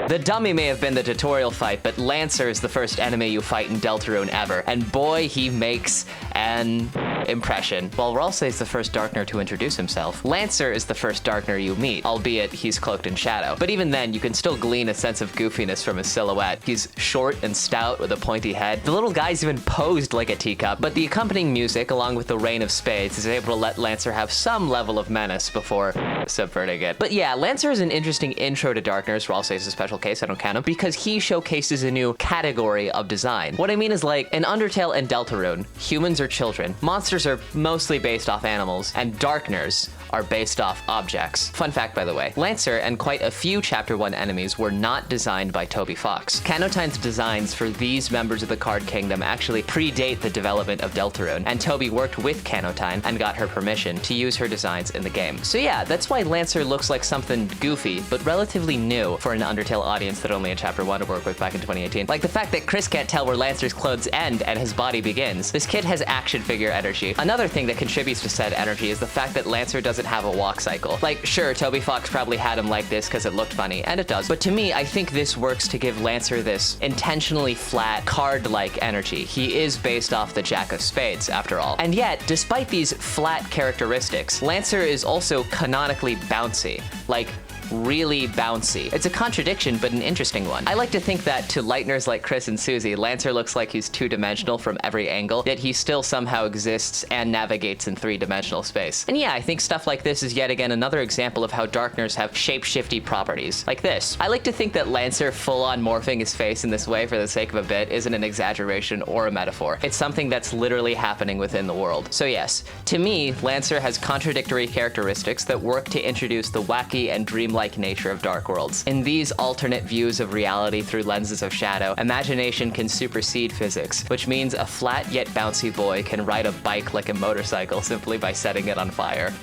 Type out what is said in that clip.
The dummy may have been the tutorial fight, but Lancer is the first enemy you fight in Deltarune ever, and boy, he makes an impression. While Ralsei is the first Darkner to introduce himself, Lancer is the first Darkner you meet, albeit he's cloaked in shadow. But even then, you can still glean a sense of goofiness from his silhouette. He's short and stout with a pointy head. The little guy's even posed like a teacup, but the accompanying music, along with the Rain of Spades, is able to let Lancer have some level of menace before subverting it. But yeah, Lancer is an interesting intro to Darkners. Ralsei is a special case, I don't count him, because he showcases a new category of design. What I mean is, like, in Undertale and Deltarune, humans are children, monsters are mostly based off animals, and Darkners are based off objects. Fun fact, by the way, Lancer and quite a few Chapter 1 enemies were not designed by Toby Fox. Kanotynes' designs for these members of the Card Kingdom actually predate the development of Deltarune, and Toby worked with Kanotyne and got her permission to use her designs in the game. So yeah, that's why Lancer looks like something goofy, but relatively new for an Undertale audience that only had Chapter 1 to work with back in 2018. Like the fact that Chris can't tell where Lancer's clothes end and his body begins. This kid has action figure energy. Another thing that contributes to said energy is the fact that Lancer doesn't have a walk cycle. Like, sure, Toby Fox probably had him like this because it looked funny, and it does, but to me, I think this works to give Lancer this intentionally flat, card-like energy. He is based off the Jack of Spades, after all. And yet, despite these flat characteristics, Lancer is also canonically bouncy. Like, really bouncy. It's a contradiction, but an interesting one. I like to think that to lighteners like Chris and Susie, Lancer looks like he's two-dimensional from every angle, yet he still somehow exists and navigates in three-dimensional space. And yeah, I think stuff like this is yet again another example of how Darkners have shape-shifty properties, like this. I like to think that Lancer full-on morphing his face in this way for the sake of a bit isn't an exaggeration or a metaphor. It's something that's literally happening within the world. So yes, to me, Lancer has contradictory characteristics that work to introduce the wacky and dreamlike nature of Dark Worlds. In these alternate views of reality through lenses of shadow, imagination can supersede physics, which means a flat yet bouncy boy can ride a bike like a motorcycle simply by setting it on fire.